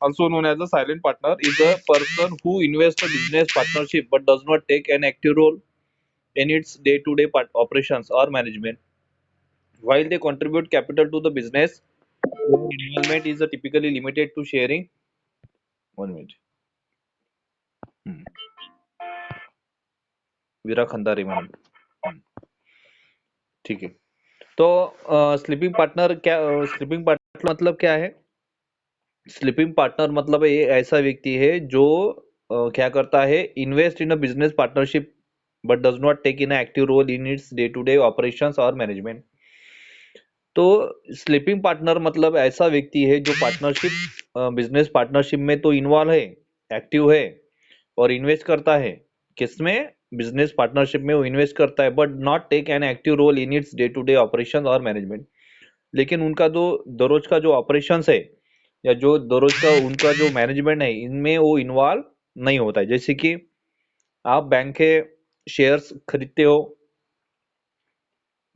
also known as a silent partner, is a person who invests a business partnership but does not take an active role in its day-to-day operations or management. While they contribute capital to the business, their involvement is typically limited to sharing. 1 minute. Hmm. Veera Khandare madam. ठीक है। तो sleeping partner क्या, sleeping partner मतलब क्या है? Sleeping partner मतलब ये ऐसा व्यक्ति है जो क्या करता है, invest in a business partnership but does not take in active role in its day to day operations और मैनेजमेंट। तो स्लीपिंग पार्टनर मतलब ऐसा व्यक्ति है जो पार्टनरशिप, बिजनेस पार्टनरशिप में तो इन्वॉल्व है, एक्टिव है और इन्वेस्ट करता है। किसमें? बिजनेस पार्टनरशिप में वो इन्वेस्ट करता है but not take an active role in its day to day operation और मैनेजमेंट। लेकिन उनका जो दररोज का जो ऑपरेशंस है या जो दररोज का उनका जो मैनेजमेंट है, इनमें वो इन्वॉल्व नहीं होता है। जैसे कि आप बैंक के शेयर्स खरीदते हो,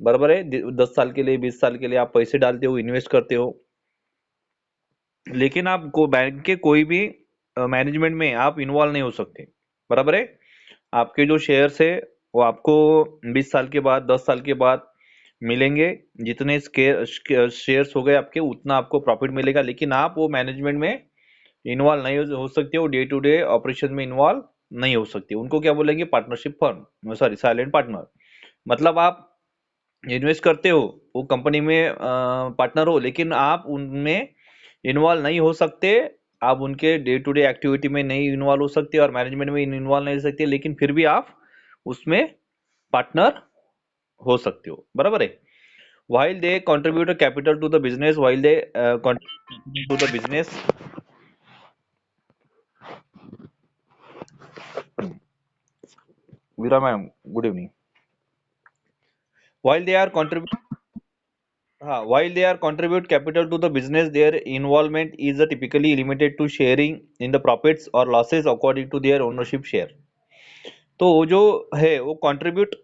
बराबर है, 10 साल के लिए, 20 साल के लिए आप पैसे डालते हो, इन्वेस्ट करते हो, लेकिन आप को बैंक के कोई भी मैनेजमेंट में आप इन्वॉल्व नहीं हो सकते, बराबर है। आपके जो शेयर्स है वो आपको 20 साल के बाद, 10 साल के बाद मिलेंगे। जितने शेयर्स हो गए आपके, उतना आपको प्रॉफिट मिलेगा, लेकिन आप वो मैनेजमेंट में इन्वॉल्व नहीं हो सकते हो, डे टू डे ऑपरेशन में इन्वॉल्व नहीं हो सकते। उनको क्या बोलेंगे? Partnership firm, sorry silent partner. मतलब आप इन्वेस्ट करते हो, वो कंपनी में पार्टनर हो, लेकिन आप उनमें इन्वॉल्व नहीं हो सकते, आप उनके डे टू डे एक्टिविटी में नहीं इन्वॉल्व हो सकते और मैनेजमेंट में इन्वॉल्व नहीं हो सकते, लेकिन फिर भी आप उसमें पार्टनर हो सकते हो, बराबर है। while they contribute a capital to the business, while they contribute to the business, Veera ma'am, good evening. While they are contribute while they are contribute capital to the business, their involvement is typically limited to sharing in the profits or losses according to their ownership share. तो वो जो है वो contribute,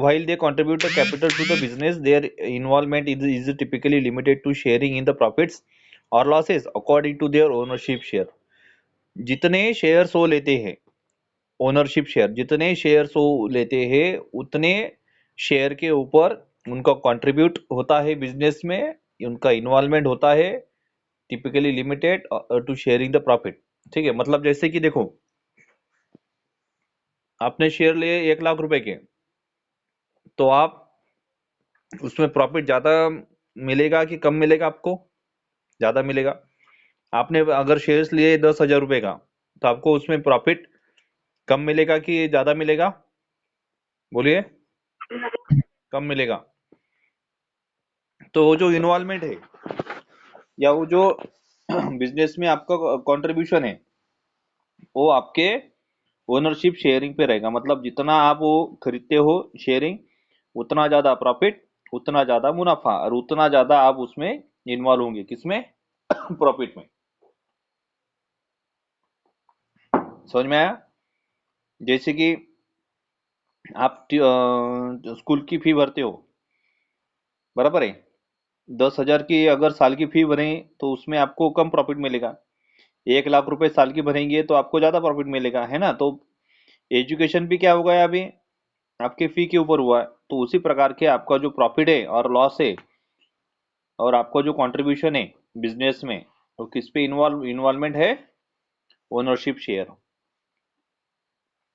while they contribute the capital to the business, their involvement is typically limited to sharing in the profits or losses according to their ownership share. जितने shares वो लेते हैं, ownership share, जितने शेयर्स वो लेते हैं उतने शेयर के ऊपर उनका कंट्रीब्यूट होता है बिजनेस में, उनका इन्वॉल्वमेंट होता है, typically limited to sharing the profit. ठीक है, मतलब जैसे कि देखो, आपने शेयर लिए 1 लाख रुपए के, तो आप उसमें प्रॉफिट ज्यादा मिलेगा कि कम मिलेगा? आपको ज्यादा मिलेगा। आपने अगर शेयर्स लिए 10,000 रुपए का, तो आपको उसमें प्रॉफिट कम मिलेगा कि ज्यादा मिलेगा? बोलिए, कम मिलेगा। तो वो जो इन्वॉल्वमेंट है या वो जो बिजनेस में आपका कंट्रीब्यूशन है, वो आपके ओनरशिप शेयरिंग पे रहेगा। मतलब जितना आप वो खरीदते हो शेयरिंग, उतना ज्यादा प्रॉफिट, उतना ज्यादा मुनाफा और उतना ज्यादा आप उसमें इन्वॉल्व होंगे। किसमें? प्रॉफिट में। समझ में आया? जैसे कि आप स्कूल की फी भरते हो, बराबर है। 10,000 की अगर साल की फी भरें तो उसमें आपको कम प्रॉफिट मिलेगा। 1 लाख रुपए साल की भरेंगे तो आपको ज्यादा प्रॉफिट मिलेगा, है ना। तो एजुकेशन भी क्या होगा अभी, आपके फी के ऊपर हुआ है। तो उसी प्रकार के आपका जो प्रॉफिट है और लॉस है और आपका जो कंट्रीब्यूशन है बिजनेस में, तो किस पे इन्वॉल्वमेंट है? Ownership share.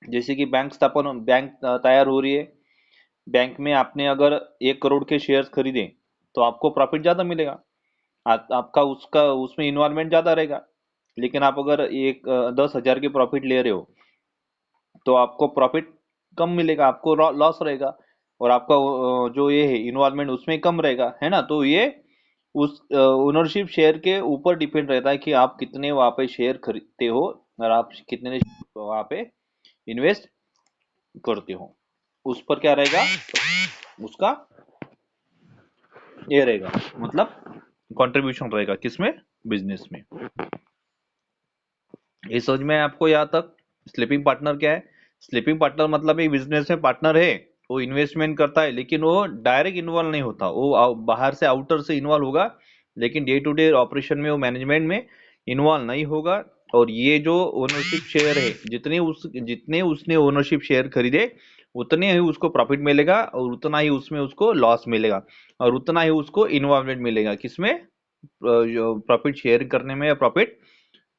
जैसे कि बैंक तैयार हो रही है, बैंक में आपने अगर 1 करोड़ के शेयर्स खरीदे तो आपको प्रॉफिट ज्यादा मिलेगा, आपका उसका उसमें इन्वॉल्वमेंट ज्यादा रहेगा। लेकिन आप अगर 10,000 के प्रॉफिट ले रहे हो तो आपको प्रॉफिट कम मिलेगा, आपको लॉस रहेगा और आपका जो ये है इन्वॉल्वमेंट उसमें कम रहेगा, है ना। तो ये उस ओनरशिप शेयर के ऊपर डिपेंड रहता है कि आप कितने वहां पे शेयर खरीदते हो और आप कितने वहां पे इन्वेस्ट करते हो, उस पर क्या रहेगा, उसका ये रहेगा, मतलब कंट्रीब्यूशन रहेगा। किसमें? बिजनेस में। ये समझ में है आपको यहाँ तक? स्लीपिंग पार्टनर क्या है? स्लीपिंग पार्टनर मतलब एक बिजनेस में पार्टनर है, वो इन्वेस्टमेंट करता है, लेकिन वो डायरेक्ट इन्वॉल्व नहीं होता, वो बाहर से, आउटर से इन्वॉल्व होगा, लेकिन डे टू डे ऑपरेशन में वो मैनेजमेंट में इन्वॉल्व नहीं होगा, और ये जो ओनरशिप शेयर है, जितने उसने ओनरशिप शेयर खरीदे उतने ही उसको प्रॉफिट मिलेगा, और उतना ही उसमें उसको लॉस मिलेगा, और उतना ही उसको इन्वॉल्वमेंट मिलेगा किसमें, प्रॉफिट शेयर करने में, या प्रॉफिट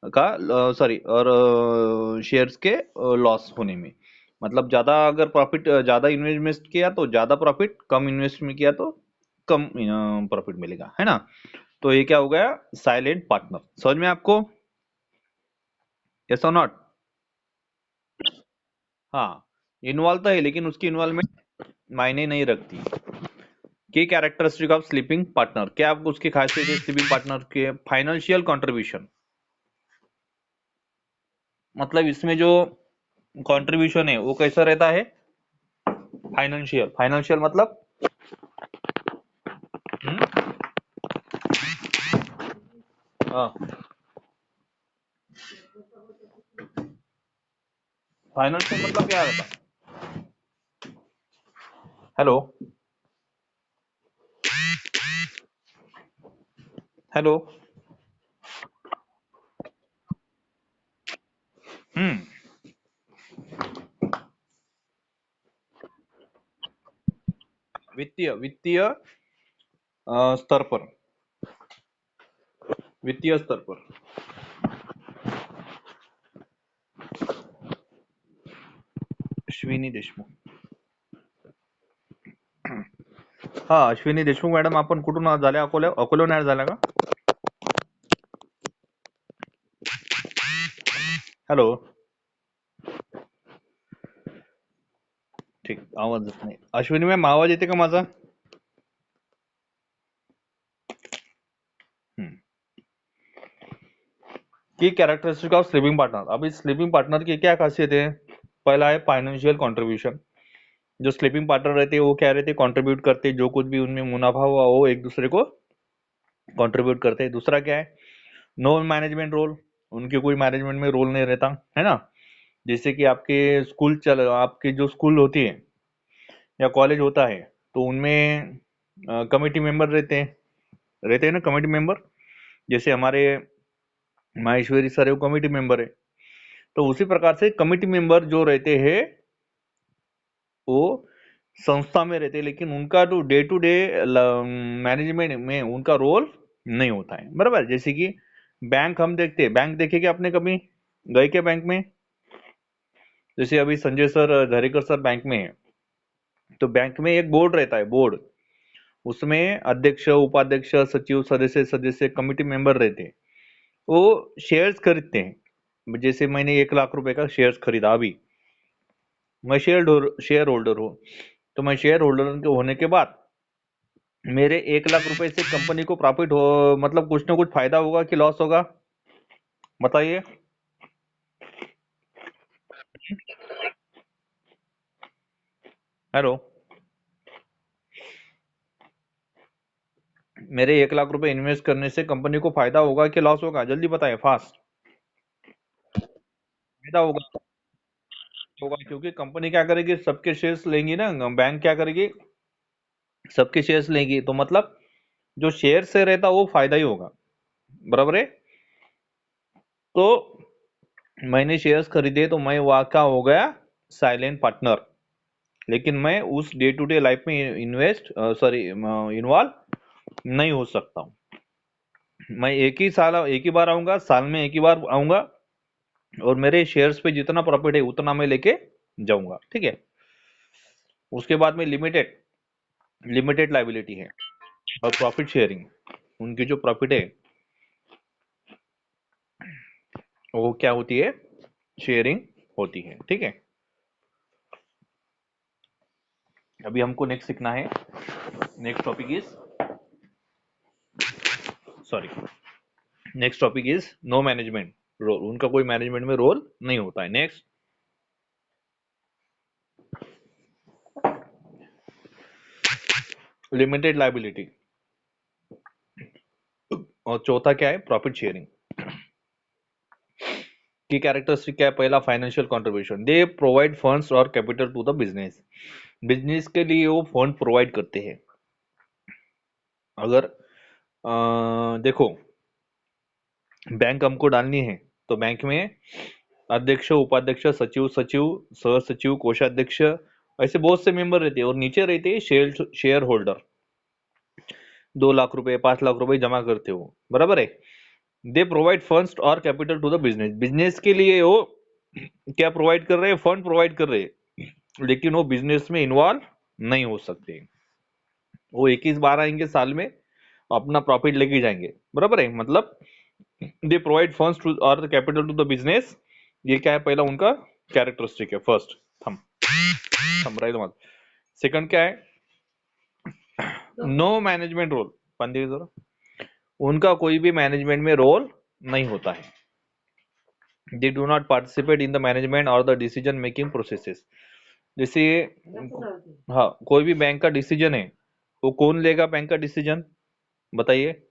का, सॉरी, और शेयर्स के लॉस होने में। मतलब ज्यादा अगर प्रॉफिट, ज्यादा इन्वेस्ट किया तो ज्यादा प्रॉफिट, कम इन्वेस्ट में किया तो कम प्रॉफिट मिलेगा, है ना। तो ये क्या हो गया, साइलेंट पार्टनर। समझ में आपको? यस और नॉट? हाँ, इन्वॉल्व तो है लेकिन उसकी इन्वॉल्वमेंट मायने नहीं रखती। की कैरेक्टरिस्टिक ऑफ स्लीपिंग पार्टनर, क्या आपको उसकी खासियत है स्लीपिंग पार्टनर के? फाइनेंशियल कंट्रीब्यूशन, मतलब इसमें जो कंट्रीब्यूशन है वो कैसा रहता है? फाइनेंशियल। फाइनेंशियल मतलब हाँ, फाइनेंशियल मतलब क्या रहता है? Hello, hello. हम्म, वित्तीय, वित्तीय स्तर पर, वित्तीय स्तर पर। अश्विनी देशमुख, हा, अश्विनी देशमुख मॅडम, आपण कुठून झाल्या? अकोल्याहून ऍड झाल्या का? हॅलो, ठीक, आवाज येत नाही. अश्विनी मॅम, आवाज येते का माझा? की कैरेक्टरिस्टिक ऑफ स्लीपिंग पार्टनर। अभी स्लीपिंग पार्टनर की क्या खासियत है? पहला है फाइनेंशियल कंट्रीब्यूशन। जो स्लीपिंग पार्टनर रहते हैं वो क्या रहते हैं, कंट्रीब्यूट करते हैं, जो कुछ भी उनमें मुनाफा हुआ वो एक दूसरे को कंट्रीब्यूट करते हैं। दूसरा क्या है, नो मैनेजमेंट रोल, उनके कोई मैनेजमेंट में रोल नहीं रहता, है ना। जैसे कि आपके जो स्कूल होती है या कॉलेज होता है, तो उनमें कमेटी मेंबर रहते हैं ना, कमेटी मेंबर। जैसे हमारे माहेश्वरी सर है, वो कमेटी मेंबर है। तो उसी प्रकार से कमिटी मेंबर जो रहते हैं वो संस्था में रहते हैं, लेकिन उनका टू डे मैनेजमेंट में उनका रोल नहीं होता है, बराबर। जैसे कि बैंक हम देखते हैं, बैंक देखे क्या आपने कभी? गए क्या बैंक में? जैसे अभी संजय सर, धरेकर सर बैंक में है, तो बैंक में एक बोर्ड रहता है, बोर्ड। उसमें अध्यक्ष, उपाध्यक्ष, सचिव, सदस्य, कमिटी मेंबर रहते हैं। वो शेयर्स खरीदते हैं। जैसे मैंने 1 लाख रुपए का शेयर्स खरीदा अभी, मैं शेयर होल्डर हूँ। तो मैं शेयर होल्डर के होने के बाद मेरे 1 लाख रुपए से कंपनी को प्रॉफिट हो, मतलब कुछ ना कुछ फायदा होगा कि लॉस होगा, बताइए। हेलो, मेरे 1 लाख रुपए इन्वेस्ट करने से कंपनी को फायदा होगा कि लॉस होगा? जल्दी बताएं, फास्ट। फायदा होगा, होगा, क्योंकि कंपनी क्या करेगी, सबके शेयर्स लेंगी ना, बैंक क्या करेगी, सबके शेयर्स लेंगी, तो मतलब जो शेयर से रहता वो फायदा ही होगा, बराबर है। तो मैंने शेयर्स खरीदे तो मैं वहां का हो गया साइलेंट पार्टनर, लेकिन मैं उस डे टू डे लाइफ में इन्वॉल्व नहीं हो सकता हूँ। मैं एक ही बार आऊंगा, साल में एक ही बार आऊंगा, और मेरे शेयर्स पे जितना प्रॉफिट है उतना मैं लेके जाऊंगा, ठीक है। उसके बाद में लिमिटेड लिमिटेड लाइबिलिटी है, और प्रॉफिट शेयरिंग, उनकी जो प्रॉफिट है वो क्या होती है, शेयरिंग होती है, ठीक है। अभी हमको नेक्स्ट सीखना है, next topic is, sorry, next topic is no management role. उनका कोई मैनेजमेंट में रोल नहीं होता है। नेक्स्ट, लिमिटेड लाइबिलिटी, और चौथा क्या है, प्रॉफिट शेयरिंग। की कैरेक्टरिस्टिक क्या है? पहला, financial contribution, they provide funds और capital to the business. Business के लिए वो फंड प्रोवाइड करते हैं। अगर देखो, बैंक हमको डालनी है तो बैंक में अध्यक्ष, उपाध्यक्ष, सचिव, सह सचिव, कोषाध्यक्ष, ऐसे बहुत से मेंबर रहते हैं और नीचे रहते हैं शेयर होल्डर। 2 लाख रुपए, 5 लाख रुपए जमा करते हो, बराबर है। दे प्रोवाइड फंड्स और capital to the business. Business के लिए वो क्या प्रोवाइड कर रहे हैं? फंड प्रोवाइड कर रहे हैं, लेकिन वो बिजनेस में इन्वॉल्व नहीं हो सकते। वो 21 बार आएंगे साल में, अपना प्रॉफिट लेके जाएंगे, बराबर है। मतलब दे प्रोवाइड फंड्स टू और the capital to the business. ये क्या है? पहला उनका कैरेक्टरिस्टिक है, फर्स्ट। थम थम राइट मत। सेकंड क्या है? No management role. पंडित जरा, उनका कोई भी मैनेजमेंट में रोल नहीं होता है। दे do not participate in the management और द डिसीजन मेकिंग प्रोसेसेस। जैसे हाँ, कोई भी बैंक का डिसीजन है, वो कौन लेगा? बैंक का डिसीजन बताइए।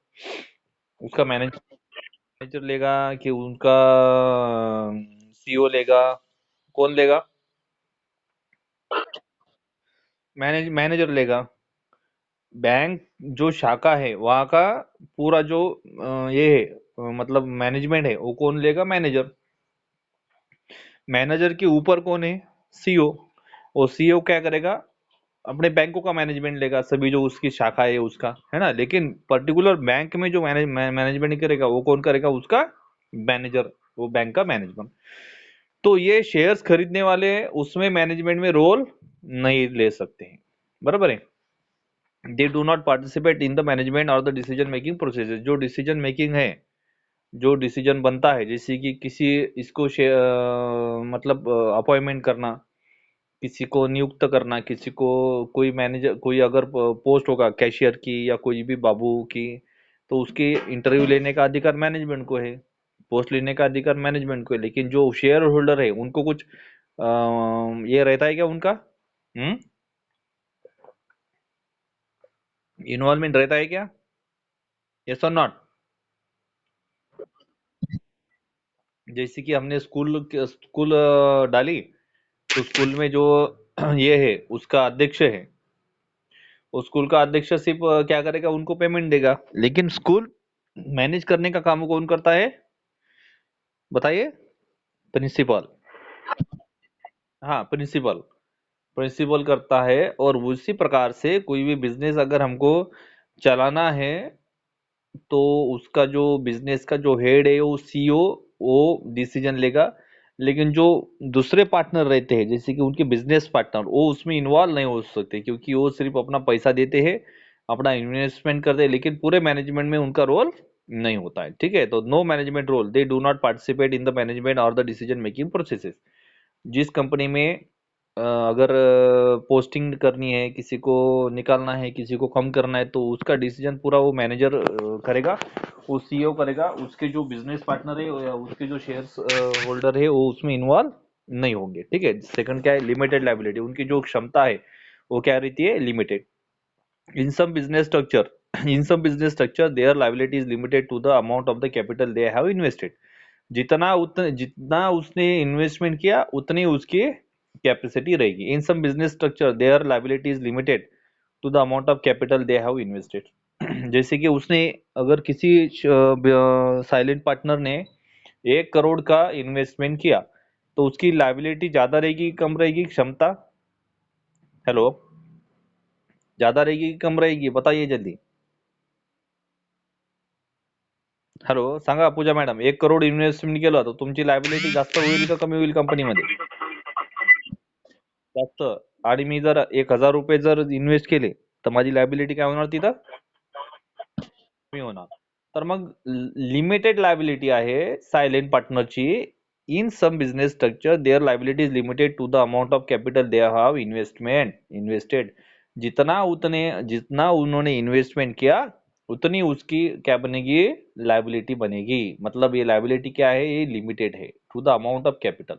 उसका मैनेजर लेगा कि उनका सीईओ लेगा? कौन लेगा? मैनेजर लेगा। बैंक जो शाखा है वहाँ का पूरा जो ये है, मतलब मैनेजमेंट है, वो कौन लेगा? मैनेजर। मैनेजर के ऊपर कौन है? सीईओ। और सीईओ क्या करेगा? अपने बैंकों का मैनेजमेंट लेगा, सभी जो उसकी शाखा है उसका, है ना। लेकिन पर्टिकुलर बैंक में जो मैनेजमेंट करेगा वो कौन करेगा? उसका मैनेजर, वो बैंक का मैनेजमेंट। तो ये शेयर्स खरीदने वाले उसमें मैनेजमेंट में रोल नहीं ले सकते हैं, बराबर है। दे do not participate in the management और द डिसीजन मेकिंग प्रोसेस। जो डिसीजन मेकिंग है, जो डिसीजन बनता है, जैसे कि किसी इसको मतलब अपॉइंटमेंट करना, किसी को नियुक्त करना, किसी को कोई मैनेजर, कोई अगर पोस्ट होगा कैशियर की या कोई भी बाबू की, तो उसकी इंटरव्यू लेने का अधिकार मैनेजमेंट को है, पोस्ट लेने का अधिकार मैनेजमेंट को है। लेकिन जो शेयर होल्डर है उनको कुछ ये रहता है क्या उनका? इन्वॉल्वमेंट रहता है क्या? यस और नॉट? जैसे कि हमने स्कूल डाली, तो स्कूल में जो ये है उसका अध्यक्ष है, उस स्कूल का अध्यक्ष सिर्फ क्या करेगा? उनको पेमेंट देगा। लेकिन स्कूल मैनेज करने का काम कौन करता है? बताइए। प्रिंसिपल। हाँ, प्रिंसिपल। प्रिंसिपल करता है। और उसी प्रकार से कोई भी बिजनेस अगर हमको चलाना है, तो उसका जो बिजनेस का जो हेड है वो सीईओ, वो डिसीजन लेगा। लेकिन जो दूसरे पार्टनर रहते हैं, जैसे कि उनके बिजनेस पार्टनर, वो उसमें इन्वॉल्व नहीं हो सकते, क्योंकि वो सिर्फ अपना पैसा देते हैं, अपना इन्वेस्टमेंट करते हैं, लेकिन पूरे मैनेजमेंट में उनका रोल नहीं होता है। ठीक है, तो no management role. They do not participate in the management और द डिसीजन मेकिंग प्रोसेसेस। जिस कंपनी में अगर पोस्टिंग करनी है, किसी को निकालना है, किसी को कम करना है, तो उसका डिसीजन पूरा वो मैनेजर करेगा, वो सीईओ करेगा। उसके जो बिजनेस पार्टनर है या उसके जो शेयर्स होल्डर है वो उसमें इन्वॉल्व नहीं होंगे। ठीक है। सेकंड क्या है? Limited liability. उनकी जो क्षमता है वो क्या रहती है? Limited. In some business structure in some business structure their liability is limited to the amount of the capital they have invested. जितना उसने इन्वेस्टमेंट किया उतनी उसकी कैपेसिटी रहेगी। In some business structure their liability is limited to the amount of capital they have invested. जैसे कि उसने अगर किसी साइलेंट पार्टनर ने 1 करोड़ का इन्वेस्टमेंट किया, तो उसकी लाइबिलिटी ज्यादा रहेगी, कम रहेगी? क्षमता, हेलो, ज्यादा रहेगी कि कम रहेगी? बताइए जल्दी। हॅलो, सांगा पूजा मॅडम, 1 करोड इन्व्हेस्टमेंट केलं तर तुमची लायबिलिटी जास्त होईल का कमी होईल कंपनीमध्ये? जास्त. आणि मी जर 1,000 रुपये जर इन्व्हेस्ट केले, तर माझी लायबिलिटी काय होणार तिथं? कमी होणार. तर मग लिमिटेड लायबिलिटी आहे सायलेंट पार्टनरची. In some business structure their liability is limited to the amount of capital they have invested. जितना उन्होंने इन्वेस्टमेंट किया, उतनी उसकी क्या बनेगी? लायबिलिटी बनेगी। मतलब ये लायबिलिटी क्या है? ये लिमिटेड है to the amount of capital.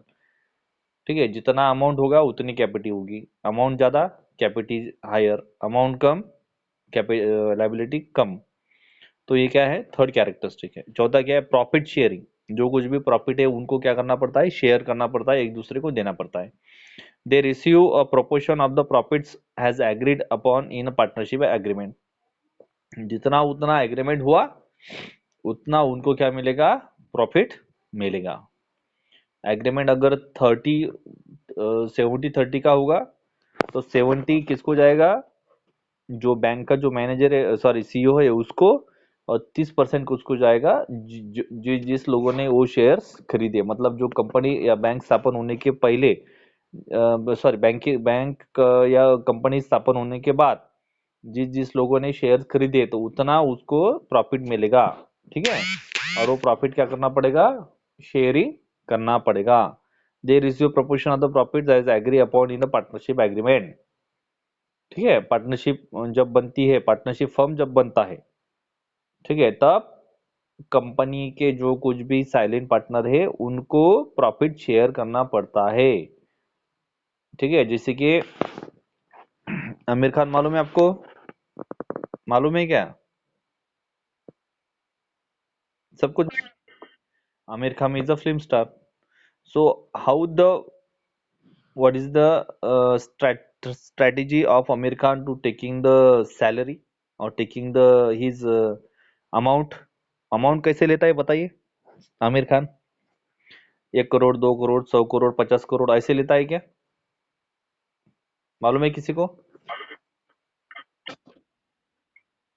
ठीक है, जितना अमाउंट होगा उतनी कैपिटी होगी। अमाउंट ज्यादा, कैपिटी हायर। अमाउंट कम, लायबिलिटी कम। तो ये क्या है? थर्ड कैरेक्टरिस्टिक है। चौथा क्या है? Profit sharing. जो कुछ भी प्रॉफिट है उनको क्या करना पड़ता है? शेयर करना पड़ता है, एक दूसरे को देना पड़ता है। They receive a proportion of the profits has agreed upon in partnership agreement. जितना उतना एग्रीमेंट हुआ, उतना उनको क्या मिलेगा, प्रॉफिट मिलेगा। एग्रीमेंट अगर 70-30 का होगा तो 70 किसको जाएगा, जो बैंक का जो मैनेजर है, सॉरी सीईओ है उसको, और 30% को उसको जाएगा जिस लोगों ने वो शेयर्स खरीदे, मतलब जो कंपनी या बैंक स्थापन होने के पहले, सॉरी या कंपनी स्थापन होने के बाद जिस जिस लोगों ने शेयर्स खरीदे तो उतना उसको प्रॉफिट मिलेगा। ठीक है, और वो प्रॉफिट क्या करना पड़ेगा, शेयरिंग करना पड़ेगा। They receive proportion of the profit as agree upon in the partnership agreement. ठीक है, पार्टनरशिप जब बनती है, पार्टनरशिप फर्म जब बनता है, ठीक है, तब कंपनी के जो कुछ भी साइलेंट पार्टनर है उनको प्रॉफिट शेयर करना पड़ता है। ठीक है, जैसे कि आमिर खान मालूम है आपको, मालूम है क्या सब कुछ? Aamir Khan is a film star. So how the what is the strategy of Amir Khan to taking the salary or taking the his amount, amount कैसे लेता है बताइए आमिर खान? 1 करोड़, 2 करोड़, 100 करोड़, 50 करोड़ ऐसे लेता है क्या, मालूम है किसी को?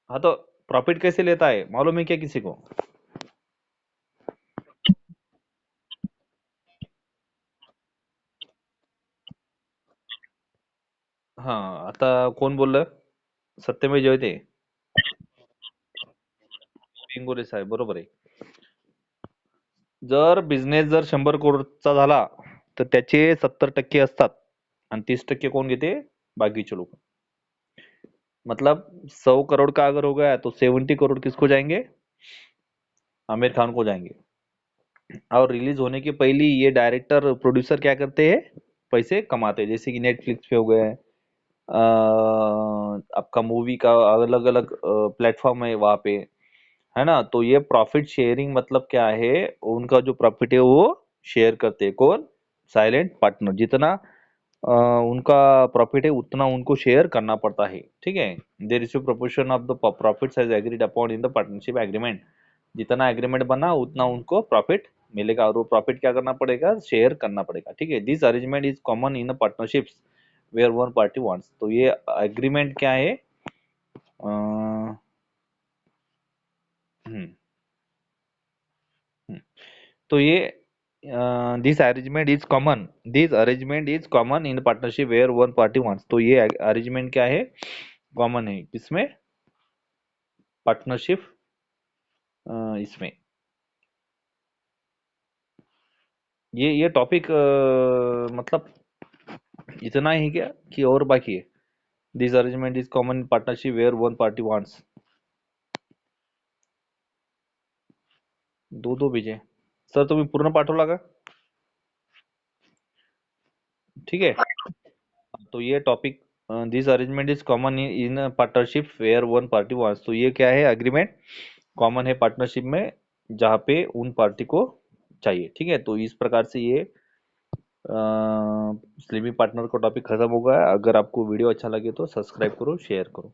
हाँ तो प्रॉफिट कैसे लेता है मालूम है क्या किसी को? हाँ, आता कोण बोललं? सत्यमेव जयते, इंगोले साहेब, बरोबर आहे. जर बिझनेस जर 100 करोडचा झाला तर त्याचे 70% असतात आणि 30% कोण घेते, बाकीचे लोक. मतलब 100 करोड़ का अगर हो गया तो 70 करोड़ किसको जाएंगे, आमिर खान को जाएंगे। और रिलीज होने के पहले ये डायरेक्टर प्रोड्यूसर क्या करते हैं, पैसे कमाते हैं, जैसे कि नेटफ्लिक्स पे हो गए, आपका मूवी का अलग अलग प्लेटफॉर्म है वहां पे, है ना? तो ये प्रॉफिट शेयरिंग मतलब क्या है, उनका जो प्रॉफिट है वो शेयर करते हैं, कौन, साइलेंट पार्टनर। जितना उनका प्रॉफिट है उतना उनको शेयर करना पड़ता है। ठीक है, they receive proportion of the profits as agreed upon in the partnership agreement. जितना एग्रीमेंट बना उतना उनको प्रॉफिट मिलेगा, और वो प्रॉफिट क्या करना पड़ेगा, शेयर करना पड़ेगा। ठीक है, this arrangement is common in partnerships where one party wants. तो ये एग्रीमेंट क्या है, हम्म, हम्म, तो ये this arrangement is common in partnership where one party wants. तो ये अरेंजमेंट क्या है, कॉमन है किसमें, पार्टनरशिप, इसमें। ये टॉपिक मतलब इतना ही क्या कि और बाकी है? This arrangement is common in partnership where one party wants, दो दो बीजे। सर तुम्ही पूर्ण पाठवला का? ठीक है, तो ये topic, this arrangement is common in partnership where one party wants. तो ये क्या है, एग्रीमेंट कॉमन है पार्टनरशिप में जहाँ पे उन पार्टी को चाहिए। ठीक है, तो इस प्रकार से ये स्लिमिंग पार्टनर का टॉपिक खत्म हो गया। अगर आपको वीडियो अच्छा लगे तो सब्सक्राइब करो, शेयर करो।